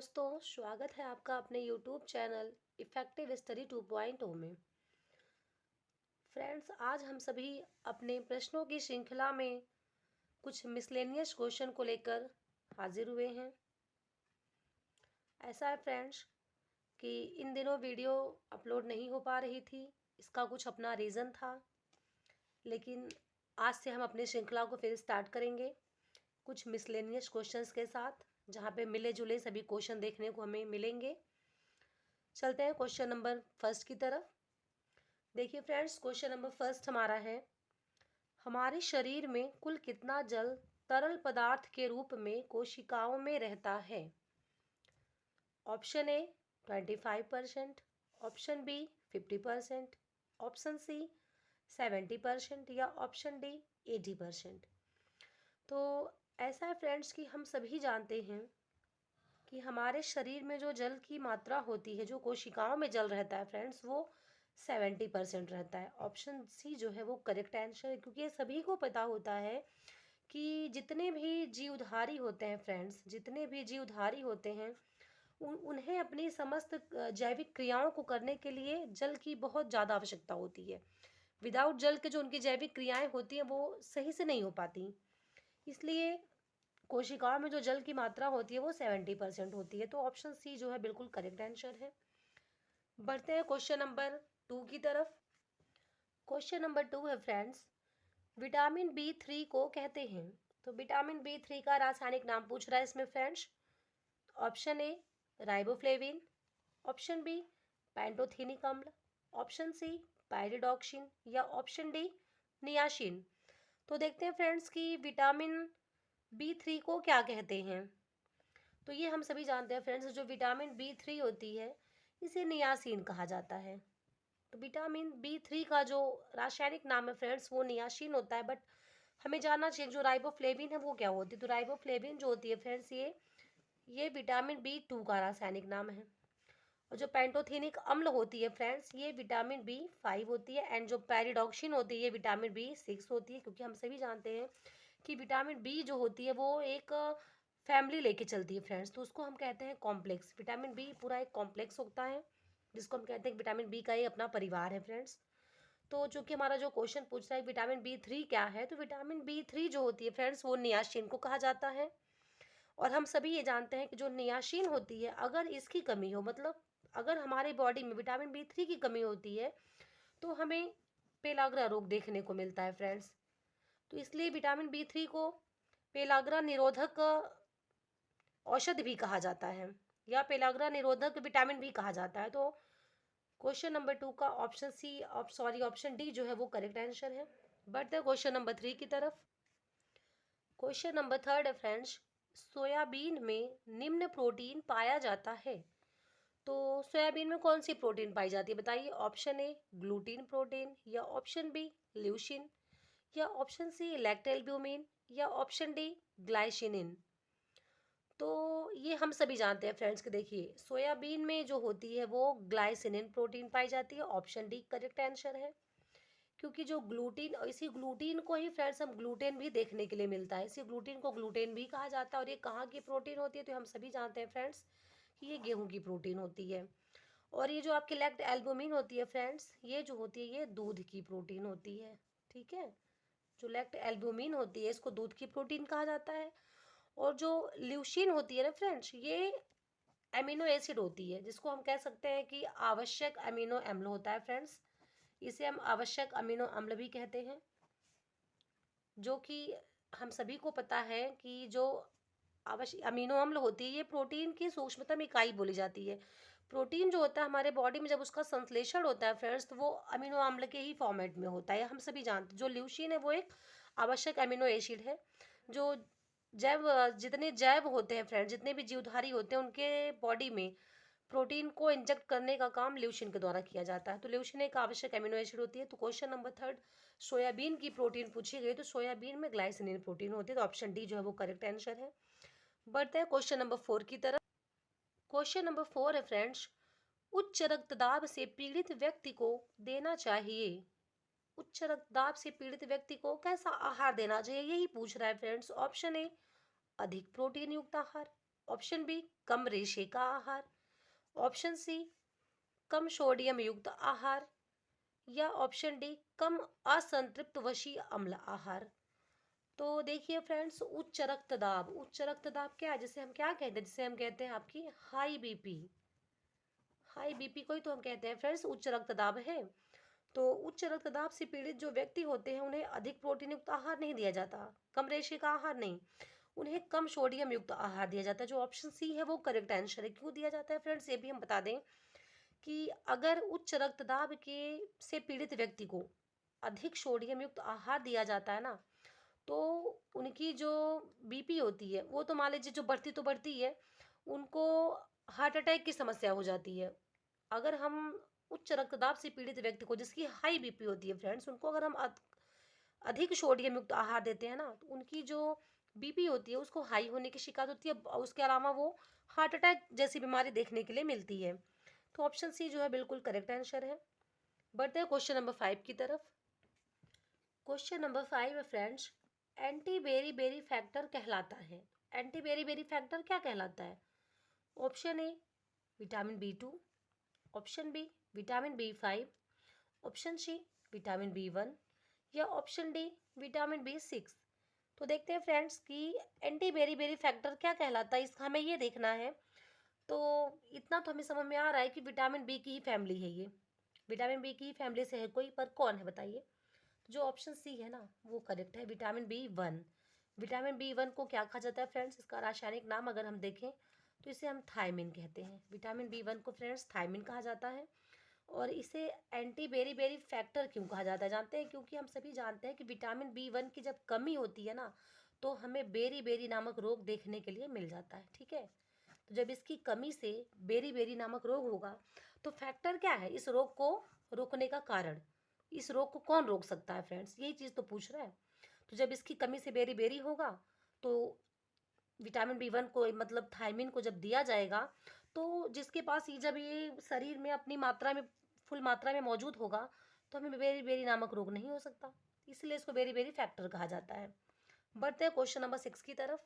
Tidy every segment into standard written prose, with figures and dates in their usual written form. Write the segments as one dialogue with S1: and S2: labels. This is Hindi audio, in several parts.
S1: दोस्तों, स्वागत है आपका अपने YouTube चैनल इफ़ेक्टिव स्टडी 2.0 में। फ्रेंड्स, आज हम सभी अपने प्रश्नों की श्रृंखला में कुछ मिसलेनियस क्वेश्चन को लेकर हाजिर हुए हैं। ऐसा है फ्रेंड्स कि इन दिनों वीडियो अपलोड नहीं हो पा रही थी। इसका कुछ अपना रीज़न था, लेकिन आज से हम अपनी श्रृंखला को फिर स्टार्ट करेंगे कुछ मिसलेनियस क्वेश्चंस के साथ, जहाँ पे मिले जुले सभी क्वेश्चन देखने को हमें मिलेंगे। चलते हैं क्वेश्चन नंबर फर्स्ट की तरफ। देखिए फ्रेंड्स, क्वेश्चन नंबर फर्स्ट हमारा है, हमारे शरीर में कुल कितना जल तरल पदार्थ के रूप में कोशिकाओं में रहता है? Option A 25%, option B 50%, option C 70% या ऑप्शन डी 80%। तो ऐसा है फ्रेंड्स कि हम सभी जानते हैं कि हमारे शरीर में जो जल की मात्रा होती है, जो कोशिकाओं में जल रहता है फ्रेंड्स, वो 70% रहता है। ऑप्शन सी जो है वो करेक्ट आंसर है, क्योंकि ये सभी को पता होता है कि जितने भी जीवधारी होते हैं फ्रेंड्स, जितने भी जीवधारी होते हैं उन्हें अपनी समस्त जैविक क्रियाओं को करने के लिए जल की बहुत ज़्यादा आवश्यकता होती है। विदाउट जल के जो उनकी जैविक क्रियाएं होती हैं वो सही से नहीं हो पाती। इसलिए कोशिकाओं में जो जल की मात्रा होती है वो 70% होती है। तो ऑप्शन सी जो है बिल्कुल करेक्ट आंसर है। बढ़ते हैं क्वेश्चन नंबर 2 की तरफ। क्वेश्चन नंबर 2 है फ्रेंड्स, विटामिन B3 को कहते हैं। तो विटामिन B3 का रासायनिक नाम पूछ रहा है इसमें friends. Option A riboflavin, option B pantothenic अम्ल, ऑप्शन सी पायरिडॉक्सिन या ऑप्शन डी नियासिन। तो देखते हैं फ्रेंड्स कि विटामिन B3 को क्या कहते हैं। तो ये हम सभी जानते हैं फ्रेंड्स, जो विटामिन B3 होती है इसे नियासिन कहा जाता है। तो विटामिन B3 का जो रासायनिक नाम है फ्रेंड्स वो नियासिन होता है, बट हमें जानना चाहिए जो राइबोफ्लेविन है वो क्या होती है। तो राइबोफ्लेविन जो होती है फ्रेंड्स, ये विटामिन B2 का रासायनिक नाम है। और जो पेंटोथेनिक अम्ल होती है फ्रेंड्स, ये विटामिन B5 होती है। एंड जो पैरिडॉक्सिन होती है ये विटामिन B6 होती है, क्योंकि हम सभी जानते हैं कि विटामिन बी जो होती है वो एक फैमिली लेके चलती है फ्रेंड्स। तो उसको हम कहते हैं कॉम्प्लेक्स। विटामिन बी पूरा एक कॉम्प्लेक्स होता है, जिसको हम कहते हैं कि विटामिन बी का ये अपना परिवार है फ्रेंड्स। तो चूंकि हमारा जो क्वेश्चन पूछ रहा है विटामिन B3 क्या है, तो विटामिन B3 जो होती है फ्रेंड्स वो नियासिन को कहा जाता है। और हम सभी ये जानते हैं कि जो नियासिन होती है, अगर इसकी कमी हो, मतलब अगर हमारे बॉडी में विटामिन B3 की कमी होती है तो हमें पेलाग्रा रोग देखने को मिलता है फ्रेंड्स। तो इसलिए विटामिन B3 को पेलाग्रा निरोधक औषधि भी कहा जाता है, या पेलाग्रा निरोधक विटामिन भी कहा जाता है। तो क्वेश्चन नंबर 2 का ऑप्शन सी, ऑप्शन डी जो है वो करेक्ट आंसर है। बढ़ते हैं क्वेश्चन नंबर 3 की तरफ। क्वेश्चन नंबर 3 है फ्रेंड्स, सोयाबीन में निम्न प्रोटीन पाया जाता है। तो सोयाबीन में कौन सी प्रोटीन पाई जाती है बताइए। ऑप्शन ए ग्लूटीन प्रोटीन, या ऑप्शन बी ल्यूसिन, या ऑप्शन सी लैक्टोएल्ब्यूमिन, या ऑप्शन डी ग्लाइसिनिन। तो ये हम सभी जानते हैं फ्रेंड्स कि देखिए सोयाबीन में जो होती है वो ग्लाइसिनिन प्रोटीन पाई जाती है। ऑप्शन डी करेक्ट आंसर है, क्योंकि जो ग्लूटीन, इसी ग्लूटीन को ही फ्रेंड्स हम ग्लूटेन भी देखने के लिए मिलता है। इसी ग्लूटीन को ग्लूटेन भी कहा जाता है। और ये कहाँ की प्रोटीन होती है, तो हम सभी जानते हैं फ्रेंड्स कि ये गेहूं की प्रोटीन होती है। और ये जो आपकी लैक्ट एल्बुमिन होती है फ्रेंड्स, ये जो होती है ये दूध की प्रोटीन होती है। ठीक है, जो लैक्ट एल्बुमिन होती है इसको दूध की प्रोटीन कहा जाता है। और जो ल्यूसिन होती है ना फ्रेंड्स, ये एमिनो एसिड होती है, जिसको हम कह सकते हैं कि आवश्यक अमीनो अम्ल होता है फ्रेंड्स। इसे हम आवश्यक अमीनो अम्ल भी कहते हैं, जो कि हम सभी को पता है कि जो आवश्यक अमीनो अम्ल होती है ये प्रोटीन की सूक्ष्मतम इकाई बोली जाती है। प्रोटीन जो होता है हमारे बॉडी में जब उसका संश्लेषण होता है फ्रेंड्स, तो वो अमीनो अम्ल के ही फॉर्मेट में होता है। हम सभी जानते हैं जो ल्यूसीन है वो एक आवश्यक अमीनो एसिड है। जो जितने जैव होते हैं फ्रेंड्स, जितने भी जीवधारी होते हैं उनके बॉडी में प्रोटीन को इंजेक्ट करने का काम ल्यूसिन के द्वारा किया जाता है। तो ल्यूसिन एक आवश्यक एमिनो एसिड होती है। तो क्वेश्चन नंबर 3 सोयाबीन की प्रोटीन पूछी गई, तो सोयाबीन में ग्लाइसिनिन प्रोटीन होती है। तो ऑप्शन डी जो है वो करेक्ट आंसर है। बढ़ते हैं क्वेश्चन नंबर 4 की तरफ। क्वेश्चन नंबर 4 है फ्रेंड्स, उच्च रक्तदाब से पीड़ित व्यक्ति को देना चाहिए। उच्च रक्तदाब से पीड़ित व्यक्ति को कैसा आहार देना चाहिए, यही पूछ रहा है फ्रेंड्स। ऑप्शन ए अधिक प्रोटीन युक्त आहार, ऑप्शन बी कम रेशे का आहार, ऑप्शन सी कम सोडियम युक्त आहार, या ऑप्शन डी कम असंतृप्त वशीय अम्ल आहार। तो देखिए फ्रेंड्स, उच्च रक्तदाब क्या है, जिसे हम क्या कहते हैं, जिसे हम कहते हैं आपकी हाई बीपी। हाई बीपी को ही तो हम कहते हैं फ्रेंड्स उच्च रक्तदाब है। तो उच्च रक्तदाब से पीड़ित जो व्यक्ति होते हैं उन्हें अधिक प्रोटीन युक्त आहार नहीं दिया जाता, कम रेशे का आहार नहीं, उन्हें कम सोडियम युक्त आहार दिया जाता है। जो ऑप्शन सी है वो करेक्ट आंसर है। क्यों दिया जाता है फ्रेंड्स, ये भी हम बता दें कि अगर उच्च रक्तदाब के से पीड़ित व्यक्ति को अधिक सोडियम युक्त आहार दिया जाता है ना, तो उनकी जो बीपी होती है वो तो मान लीजिए जो बढ़ती तो बढ़ती है, उनको हार्ट अटैक की समस्या हो जाती है। अगर हम उच्च रक्तदाब से पीड़ित व्यक्ति को, जिसकी हाई बीपी होती है फ्रेंड्स, उनको अगर हम अधिक सोडियम युक्त आहार देते हैं ना, तो उनकी जो बीपी होती है उसको हाई होने की शिकायत होती है। उसके अलावा वो हार्ट अटैक जैसी बीमारी देखने के लिए मिलती है। तो ऑप्शन सी जो है बिल्कुल करेक्ट आंसर है। बढ़ते हैं क्वेश्चन नंबर 5 की तरफ। क्वेश्चन नंबर 5 है friends, anti beriberi factor कहलाता है। एंटी बेरी बेरी फैक्टर क्या कहलाता है? Option A vitamin B2, option B vitamin B5, option C vitamin B1, या ऑप्शन डी विटामिन B6। तो देखते हैं फ्रेंड्स कि एंटी बेरी बेरी फैक्टर क्या कहलाता है, इसका हमें ये देखना है। तो इतना तो हमें समझ में आ रहा है कि विटामिन बी की ही फैमिली है ये, विटामिन बी की ही फैमिली से है कोई, पर कौन है बताइए। जो ऑप्शन सी है ना वो करेक्ट है, विटामिन B1। विटामिन B1 को क्या कहा जाता है फ्रेंड्स, इसका रासायनिक नाम अगर हम देखें तो इसे हम थायमिन कहते हैं। विटामिन B1 को फ्रेंड्स थायमिन कहा जाता है। और इसे एंटी बेरी बेरी फैक्टर क्यों कहा जाता है जानते हैं? क्योंकि हम सभी जानते हैं कि विटामिन B1 की जब कमी होती है ना, तो हमें बेरी बेरी नामक रोग देखने के लिए मिल जाता है। ठीक है, तो जब इसकी कमी से बेरी बेरी नामक रोग होगा, तो फैक्टर क्या है इस रोग को रोकने का कारण, इस रोग को कौन रोक सकता है फ्रेंड्स, यही चीज़ तो पूछ रहा है। तो जब इसकी कमी से बेरी बेरी होगा, तो विटामिन B1 को मतलब थायमिन को जब दिया जाएगा, तो जिसके पास ये जब ये शरीर में अपनी मात्रा में फुल मात्रा में मौजूद होगा, तो हमें बेरी बेरी नामक रोग नहीं हो सकता। इसलिए इसको बेरी बेरी फैक्टर कहा जाता है। बढ़ते हैं क्वेश्चन नंबर 6 की तरफ।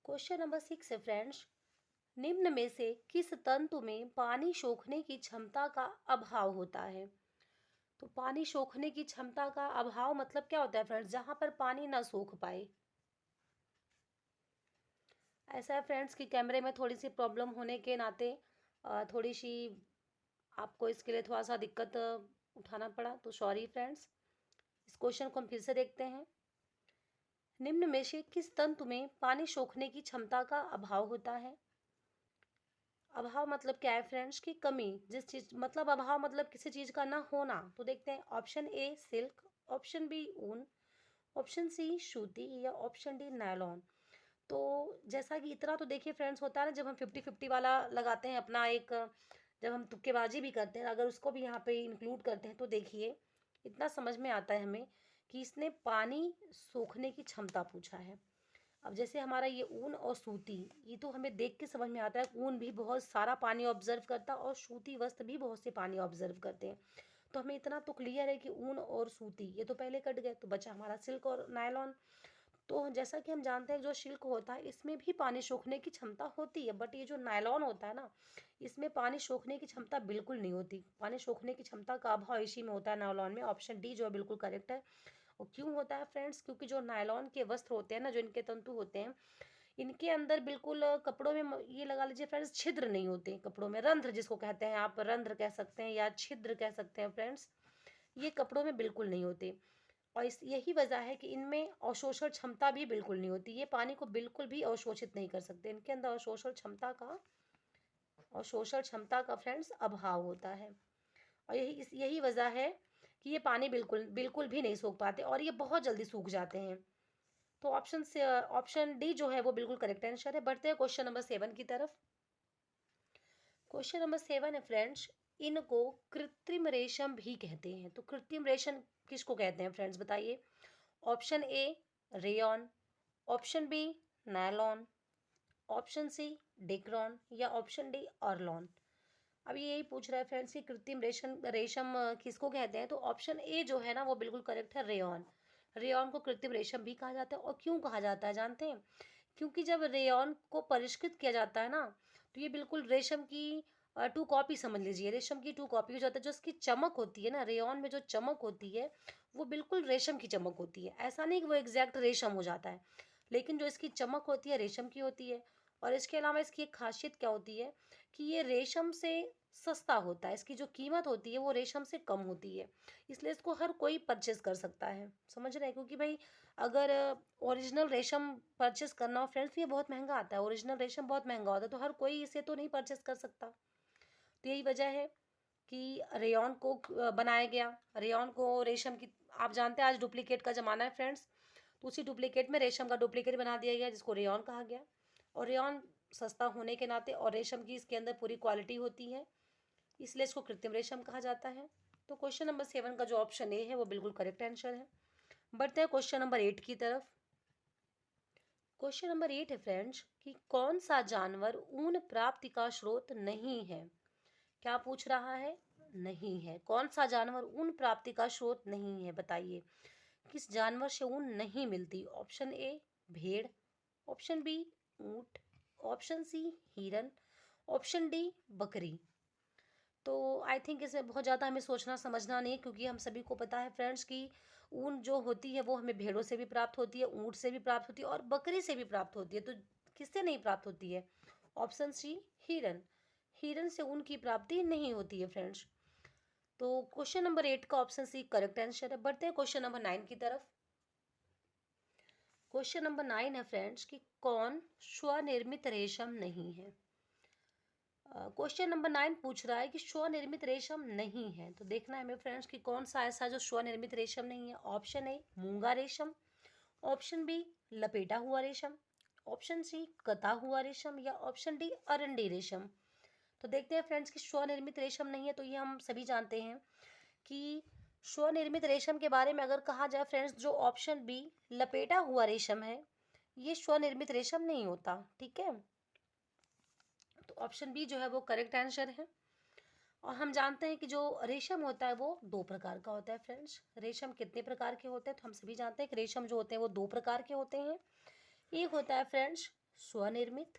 S1: क्वेश्चन नंबर 6 है फ्रेंड्स, निम्न में से किस तंतु में पानी सोखने की क्षमता का अभाव होता है? तो पानी सोखने की क्षमता का अभाव मतलब क्या होता है फ्रेंड्स, जहां पर पानी ना सोख पाए। ऐसा है फ्रेंड्स कि कैमरे में थोड़ी सी प्रॉब्लम होने के नाते थोड़ी सी आपको इसके लिए थोड़ा सा दिक्कत उठाना पड़ा, तो सॉरी फ्रेंड्स। इस क्वेश्चन को हम फिर से देखते हैं। निम्न में से किस तंतु में पानी सोखने की क्षमता का अभाव होता है? अभाव मतलब क्या है फ्रेंड्स की कमी, जिस चीज मतलब अभाव मतलब किसी चीज का ना होना। तो देखते हैं option A silk, option B ऊन, ऑप्शन सी सूती, या ऑप्शन डी नायलॉन। तो जैसा कि इतना तो देखिए फ्रेंड्स होता है ना, जब हम 50-50 वाला लगाते हैं अपना एक, जब हम तुक्केबाजी भी करते हैं, अगर उसको भी यहाँ पे इंक्लूड करते हैं, तो देखिए इतना समझ में आता है हमें कि इसने पानी सोखने की क्षमता पूछा है। अब जैसे हमारा ये ऊन और सूती, ये तो हमें देख के समझ में आता है, ऊन भी बहुत सारा पानी ऑब्जर्व करता है और सूती वस्त्र भी बहुत से पानी ऑब्जर्व करते हैं। तो हमें इतना तो क्लियर है कि ऊन और सूती ये तो पहले कट गए, तो बचा हमारा सिल्क और नायलॉन। तो जैसा कि हम जानते हैं जो सिल्क होता है इसमें भी पानी सोखने की क्षमता होती है, बट ये जो नायलॉन होता है ना, इसमें पानी सोखने की क्षमता बिल्कुल नहीं होती। पानी सोखने की क्षमता का अभाव इसी में होता है नायलॉन में। ऑप्शन डी जो है बिल्कुल करेक्ट है। और क्यों होता है फ्रेंड्स, क्योंकि जो नायलॉन के वस्त्र होते हैं ना, जो इनके तंतु होते हैं, इनके अंदर बिल्कुल कपड़ों में ये लगा लीजिए फ्रेंड्स छिद्र नहीं होते, कपड़ों में रंध्र जिसको कहते हैं, आप रंध्र कह सकते हैं या छिद्र कह सकते हैं फ्रेंड्स, ये कपड़ों में बिल्कुल नहीं होते। और इस यही वजह है कि इनमें अवशोषण क्षमता भी बिल्कुल नहीं होती, ये पानी को बिल्कुल भी अवशोषित नहीं कर सकते, इनके अंदर अवशोषण क्षमता का फ्रेंड्स अभाव होता है। और यही वजह है कि ये पानी बिल्कुल बिल्कुल भी नहीं सूख पाते और ये बहुत जल्दी सूख जाते हैं। तो ऑप्शन डी जो है वो बिल्कुल करेक्ट आंसर है। बढ़ते हैं क्वेश्चन नंबर 7 की तरफ। क्वेश्चन नंबर 7 है फ्रेंड्स, इनको कृत्रिम रेशम भी कहते हैं। तो कृत्रिम रेशम किसको कहते हैं फ्रेंड्स बताइए। Option A rayon, option B nylon, option C Dacron, या ऑप्शन डी ऑर्लॉन। अब ये यही पूछ रहा है फ्रेंड्स कि कृत्रिम रेशम रेशम किसको कहते हैं। तो ऑप्शन ए जो है ना वो बिल्कुल करेक्ट है, रेयॉन। रेयॉन को कृत्रिम रेशम भी कहा जाता है। और क्यों कहा जाता है जानते हैं? क्योंकि जब रेयॉन को परिष्कृत किया जाता है ना, तो ये बिल्कुल रेशम की टू कॉपी समझ लीजिए, रेशम की टू कॉपी हो जाता है। जो इसकी चमक होती है ना, रेयॉन में जो चमक होती है वो बिल्कुल रेशम की चमक होती है। ऐसा नहीं कि वो एग्जैक्ट रेशम हो जाता है, लेकिन जो इसकी चमक होती है रेशम की होती है। और इसके अलावा इसकी एक खासियत क्या होती है कि ये रेशम से सस्ता होता है, इसकी जो कीमत होती है वो रेशम से कम होती है, इसलिए इसको हर कोई परचेज कर सकता है। समझ रहे हैं? क्योंकि भाई अगर ओरिजिनल रेशम परचेस करना हो फ्रेंड्स, तो ये बहुत महंगा आता है, ओरिजिनल रेशम बहुत महंगा होता है, तो हर कोई इसे तो नहीं परचेस कर सकता। तो यही वजह है कि रेयॉन को बनाया गया। रेयॉन को रेशम की, आप जानते हैं आज डुप्लीकेट का ज़माना है फ्रेंड्स, तो उसी डुप्लीकेट में रेशम का डुप्लीकेट बना दिया गया जिसको रेयॉन कहा गया। और रेयॉन सस्ता होने के नाते और रेशम की इसके अंदर पूरी क्वालिटी होती है, इसलिए इसको कृत्रिम रेशम कहा जाता है। तो क्वेश्चन नंबर 7 का जो ऑप्शन ए है वो बिल्कुल करेक्ट आंसर है। बढ़ते हैं क्वेश्चन नंबर 8 की तरफ। क्वेश्चन नंबर 8 है फ्रेंड्स कि कौन सा जानवर ऊन प्राप्ति का स्रोत नहीं है। क्या पूछ रहा है? नहीं है। कौन सा जानवर ऊन प्राप्ति का स्रोत नहीं है, बताइए किस जानवर से ऊन नहीं मिलती। ऑप्शन ए भेड़, ऑप्शन बी ऊंट, ऑप्शन सी हिरन, ऑप्शन डी बकरी। तो आई थिंक इसमें बहुत ज़्यादा हमें सोचना समझना नहीं, क्योंकि हम सभी को पता है फ्रेंड्स कि ऊन जो होती है वो हमें भेड़ों से भी प्राप्त होती है, ऊंट से भी प्राप्त होती है और बकरी से भी प्राप्त होती है। तो किससे नहीं प्राप्त होती है? ऑप्शन सी हिरन। हिरन से ऊन की प्राप्ति नहीं होती है फ्रेंड्स। तो क्वेश्चन नंबर 8 का ऑप्शन सी करेक्ट आंसर है। बढ़ते हैं क्वेश्चन नंबर 9 की तरफ। क्वेश्चन नंबर 9 है फ्रेंड्स कि कौन स्वनिर्मित रेशम नहीं है। क्वेश्चन नंबर 9 पूछ रहा है कि स्वनिर्मित रेशम नहीं है, तो देखना है हमें फ्रेंड्स कि कौन सा ऐसा जो स्वनिर्मित रेशम नहीं है। ऑप्शन ए मूंगा रेशम, ऑप्शन बी लपेटा हुआ रेशम, ऑप्शन सी कता हुआ रेशम या ऑप्शन डी अरंडी रेशम। तो देखते हैं फ्रेंड्स कि स्वनिर्मित रेशम नहीं है, तो ये हम सभी जानते हैं कि स्वनिर्मित रेशम के बारे में अगर कहा जाए फ्रेंड्स, जो ऑप्शन बी लपेटा हुआ रेशम है ये स्वनिर्मित रेशम नहीं होता। ठीक है, तो ऑप्शन बी जो है वो करेक्ट आंसर है। और हम जानते हैं कि जो रेशम होता है वो दो प्रकार का होता है फ्रेंड्स। रेशम कितने प्रकार के होते हैं? तो हम सभी जानते हैं कि रेशम जो होते हैं वो दो प्रकार के होते हैं। एक होता है फ्रेंड्स स्वनिर्मित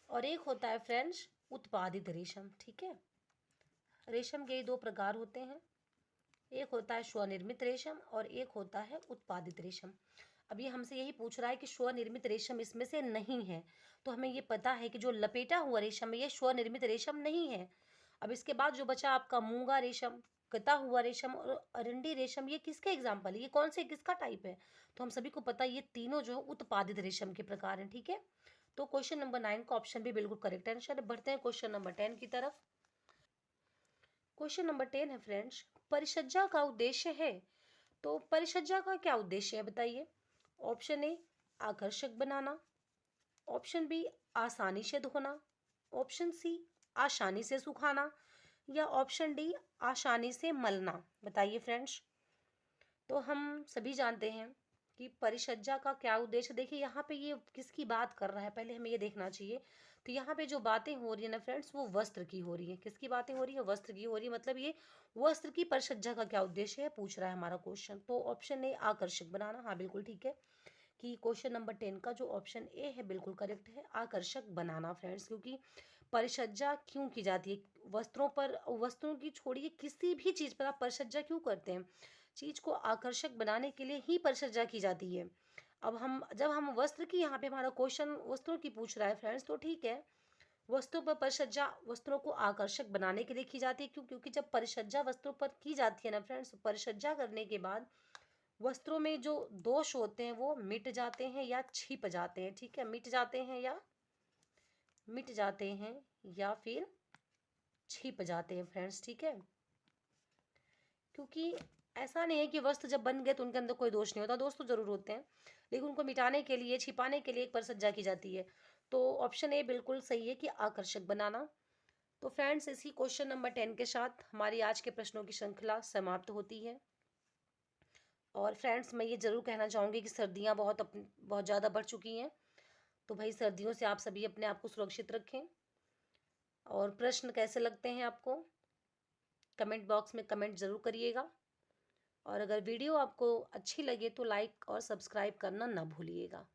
S1: और एक होता है फ्रेंड्स उत्पादित रेशम। ठीक है, रेशम के दो प्रकार होते हैं, एक होता है स्वनिर्मित रेशम और एक होता है उत्पादित रेशम। अब ये हमसे यही पूछ रहा है कि स्वनिर्मित रेशम इसमें से नहीं है, तो हमें ये पता है कि जो लपेटा हुआ रेशम है ये स्वनिर्मित रेशम नहीं है। अब इसके बाद जो बचा आपका मूंगा रेशम, कता हुआ रेशम और अरंडी रेशम, ये किसके एग्जाम्पल है, ये कौन से किसका टाइप है? तो हम सभी को पता है ये तीनों जो है उत्पादित रेशम के प्रकार हैं। ठीक है, तो क्वेश्चन नंबर 9 का ऑप्शन भी बिल्कुल करेक्ट आंसर है। बढ़ते हैं क्वेश्चन नंबर 10 की तरफ। क्वेश्चन नंबर 10 है फ्रेंड्स, परिसज्जा का उद्देश्य है। तो परिसज्जा का क्या उद्देश्य है, बताइए। ऑप्शन ए आकर्षक बनाना, ऑप्शन बी आसानी से धोना, ऑप्शन सी आसानी से सुखाना या ऑप्शन डी आसानी से मलना। बताइए फ्रेंड्स। तो हम सभी जानते हैं कि परिसज्जा का क्या उद्देश्य। देखिए यहाँ पे ये किसकी बात कर रहा है, पहले हमें ये देखना चाहिए। तो यहाँ पे जो बातें हो रही है ना फ्रेंड्स, वो वस्त्र की हो रही है। किसकी बातें हो रही है? वस्त्र की हो रही है। मतलब ये वस्त्र की परिसज्जा का क्या उद्देश्य है पूछ रहा है हमारा क्वेश्चन। तो ऑप्शन ए आकर्षक बनाना, हाँ बिल्कुल ठीक है कि क्वेश्चन नंबर 10 का जो ऑप्शन ए है बिल्कुल करेक्ट है, आकर्षक बनाना फ्रेंड्स। क्योंकि परिसज्जा क्यों की जाती है? वस्त्रों पर, वस्त्रों की छोड़िए किसी भी चीज़ पर आप परिसज्जा क्यों करते हैं? चीज़ को आकर्षक बनाने के लिए ही परिचर्या की जाती है। अब हम जब हम वस्त्र की, यहाँ पे हमारा क्वेश्चन वस्त्रों की पूछ रहा है फ्रेंड्स, तो ठीक है, वस्त्रों पर परिचर्या वस्त्रों को आकर्षक बनाने के लिए की जाती है। क्यों? क्योंकि जब परिचर्या वस्त्रों पर की जाती है ना फ्रेंड्स, परिचर्या करने के बाद वस्त्रों में जो दोष होते हैं वो मिट जाते हैं या छिप जाते हैं। ठीक है, मिट जाते हैं या फिर छिप जाते हैं फ्रेंड्स। ठीक है, क्योंकि ऐसा नहीं है कि वस्त्र जब बन गए तो उनके अंदर कोई दोष नहीं होता, दोष तो जरूर होते हैं, लेकिन उनको मिटाने के लिए, छिपाने के लिए एक परिसज्जा की जाती है। तो ऑप्शन ए बिल्कुल सही है कि आकर्षक बनाना। तो फ्रेंड्स, इसी क्वेश्चन नंबर 10 के साथ हमारी आज के प्रश्नों की श्रृंखला समाप्त होती है। और फ्रेंड्स, मैं ये जरूर कहना चाहूँगी कि सर्दियाँ बहुत ज़्यादा बढ़ चुकी हैं, तो भाई सर्दियों से आप सभी अपने आप को सुरक्षित रखें। और प्रश्न कैसे लगते हैं आपको, कमेंट बॉक्स में कमेंट ज़रूर करिएगा। और अगर वीडियो आपको अच्छी लगे तो लाइक और सब्सक्राइब करना ना भूलिएगा।